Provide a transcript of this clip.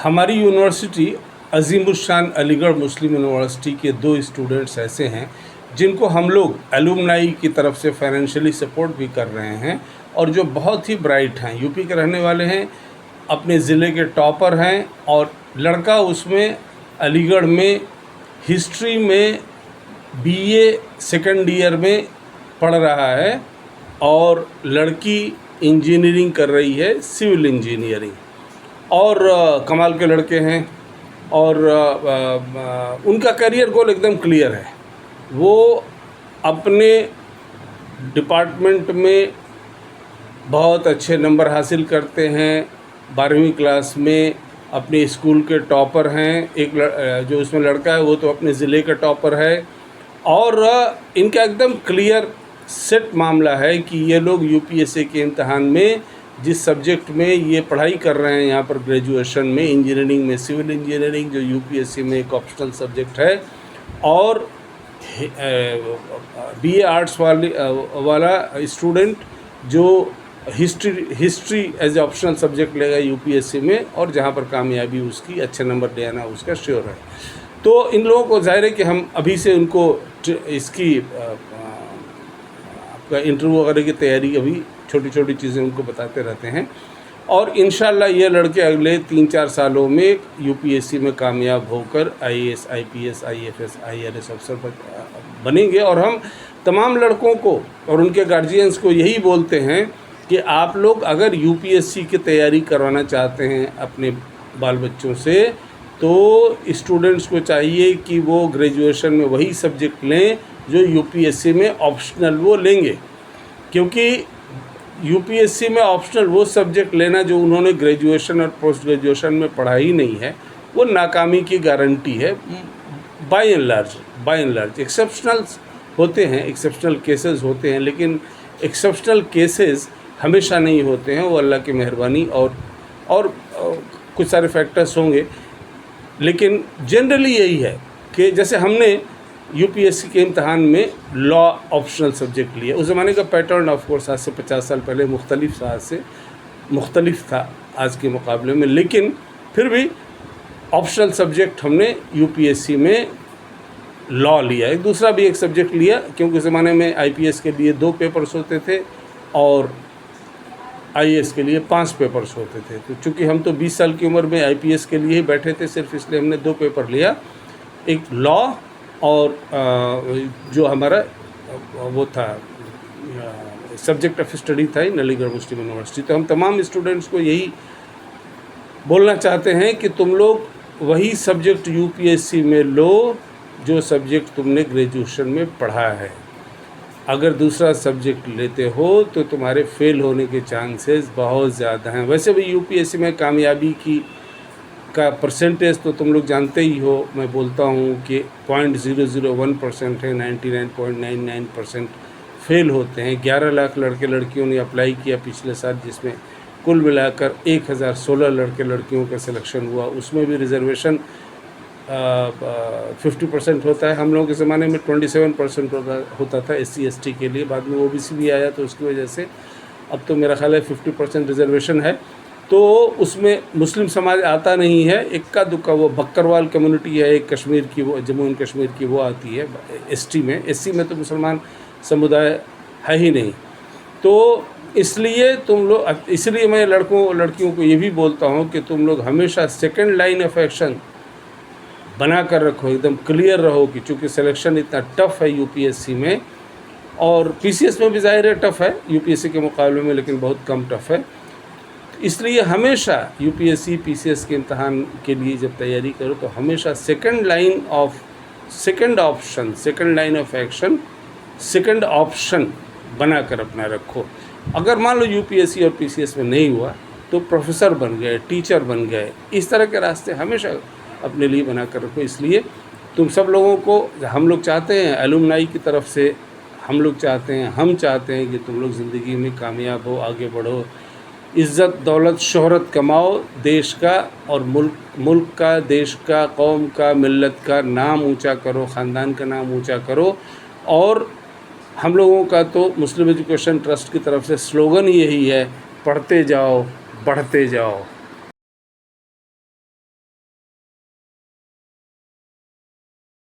हमारी यूनिवर्सिटी अजीमुशान अलीगढ़ मुस्लिम यूनिवर्सिटी के 2 स्टूडेंट्स ऐसे हैं जिनको हम लोग एलुमनाई की तरफ से फाइनेंशियली सपोर्ट भी कर रहे हैं और जो बहुत ही ब्राइट हैं, यूपी के रहने वाले हैं, अपने ज़िले के टॉपर हैं। और लड़का उसमें अलीगढ़ में हिस्ट्री में बीए सेकेंड ईयर में पढ़ रहा है और लड़की इंजीनियरिंग कर रही है, सिविल इंजीनियरिंग। और कमाल के लड़के हैं और उनका करियर गोल एकदम क्लियर है। वो अपने डिपार्टमेंट में बहुत अच्छे नंबर हासिल करते हैं। 12वीं क्लास में अपने स्कूल के टॉपर हैं। एक जो उसमें लड़का है वो तो अपने ज़िले का टॉपर है। और इनका एकदम क्लियर सेट मामला है कि ये लोग यूपीएससी के इम्तहान में जिस सब्जेक्ट में ये पढ़ाई कर रहे हैं, यहाँ पर ग्रेजुएशन में इंजीनियरिंग में सिविल इंजीनियरिंग, जो यूपीएससी में एक ऑप्शनल सब्जेक्ट है, और बीए आर्ट्स वाला स्टूडेंट जो history as a optional subject लेगा यूपीएससी में, और जहाँ पर कामयाबी उसकी अच्छे नंबर ले आना उसका श्योर है। तो इन लोगों को जाहिर है कि हम अभी से उनको इसकी आपका इंटरव्यू वगैरह की तैयारी, अभी छोटी छोटी चीज़ें उनको बताते रहते हैं। और इंशाल्लाह ये लड़के अगले 3-4 सालों में यूपीएससी में कामयाब होकर आईएएस, आईपीएस, आईएफएस, आईआरएस अफसर बनेंगे। और हम तमाम लड़कों को और उनके गार्जियंस को यही बोलते हैं कि आप लोग अगर यूपीएससी की तैयारी करवाना चाहते हैं अपने बाल बच्चों से, तो स्टूडेंट्स को चाहिए कि वो ग्रेजुएशन में वही सब्जेक्ट लें जो यूपीएससी में ऑप्शनल वो लेंगे। क्योंकि यूपीएससी में ऑप्शनल वो सब्जेक्ट लेना जो उन्होंने ग्रेजुएशन और पोस्ट ग्रेजुएशन में पढ़ा ही नहीं है, वो नाकामी की गारंटी है। बाय एंड लार्ज एक्सेप्शनल्स होते हैं, एक्सेप्शनल केसेस होते हैं, लेकिन एक्सेप्शनल केसेस हमेशा नहीं होते हैं। वो अल्लाह की मेहरबानी और कुछ सारे फैक्टर्स होंगे, लेकिन जनरली यही है कि जैसे हमने यूपीएससी के इम्तहान में लॉ ऑप्शनल सब्जेक्ट लिया। उस ज़माने का पैटर्न ऑफ कोर्स आज से 50 साल पहले मुख्तलिफ था आज के मुकाबले में, लेकिन फिर भी ऑप्शनल सब्जेक्ट हमने यूपीएससी में लॉ लिया। एक दूसरा भी एक सब्जेक्ट लिया, क्योंकि उस ज़माने में आईपीएस के लिए 2 पेपर्स होते थे और आईएएस के लिए 5 पेपर्स होते थे। तो चूँकि हम तो 20 साल की उम्र में आईपीएस के लिए ही बैठे थे सिर्फ, इसलिए हमने 2 पेपर लिया, एक लॉ और जो हमारा वो था सब्जेक्ट ऑफ स्टडी था इन अलीगढ़ मुस्लिम यूनिवर्सिटी। तो हम तमाम स्टूडेंट्स को यही बोलना चाहते हैं कि तुम लोग वही सब्जेक्ट यूपीएससी में लो जो सब्जेक्ट तुमने ग्रेजुएशन में पढ़ा है। अगर दूसरा सब्जेक्ट लेते हो तो तुम्हारे फेल होने के चांसेस बहुत ज़्यादा हैं। वैसे भी यूपीएससी में कामयाबी का परसेंटेज तो तुम लोग जानते ही हो। मैं बोलता हूँ कि 0.001% है, 99.99% फेल होते हैं। 11 लाख लड़के लड़कियों ने अप्लाई किया पिछले साल, जिसमें कुल मिलाकर 1016 लड़के लड़कियों का सिलेक्शन हुआ। उसमें भी रिजर्वेशन 50% होता है। हम लोगों के ज़माने में 27% होता था SC ST के लिए। बाद में OBC भी आया, तो उसकी वजह से अब तो मेरा ख्याल है 50% रिजर्वेशन है। तो उसमें मुस्लिम समाज आता नहीं है, इक्का दुक्का वो बकरवाल कम्युनिटी है एक कश्मीर की, वो जम्मू एंड कश्मीर की, वो आती है ST में। SC में तो मुसलमान समुदाय है ही नहीं। तो इसलिए मैं लड़कियों को ये भी बोलता हूँ कि तुम लोग हमेशा सेकंड लाइन ऑफ एक्शन बना कर रखो, एकदम क्लियर रहो कि चूँकि सिलेक्शन इतना टफ़ है यूपीएससी में, और पीसीएस में भी ज़ाहिर है टफ़ है यूपीएससी के मुकाबले में, लेकिन बहुत कम टफ़ है। इसलिए हमेशा यूपीएससी पीसीएस के इम्तहान के लिए जब तैयारी करो तो हमेशा second line of action, second option बना कर अपना रखो। अगर मान लो यूपीएससी और पीसीएस में नहीं हुआ तो प्रोफेसर बन गए, टीचर बन गए, इस तरह के रास्ते हमेशा अपने लिए बना कर रखो। इसलिए तुम सब लोगों को हम लोग चाहते हैं, एलुमनाई की तरफ से हम चाहते हैं कि तुम लोग ज़िंदगी में कामयाब हो, आगे बढ़ो, इज़्ज़त दौलत शोहरत कमाओ, देश का और मुल्क का, देश का, कौम का, मिल्लत का नाम ऊंचा करो, ख़ानदान का नाम ऊंचा करो। और हम लोगों का तो मुस्लिम एजुकेशन ट्रस्ट की तरफ से स्लोगन यही है, पढ़ते जाओ, बढ़ते जाओ।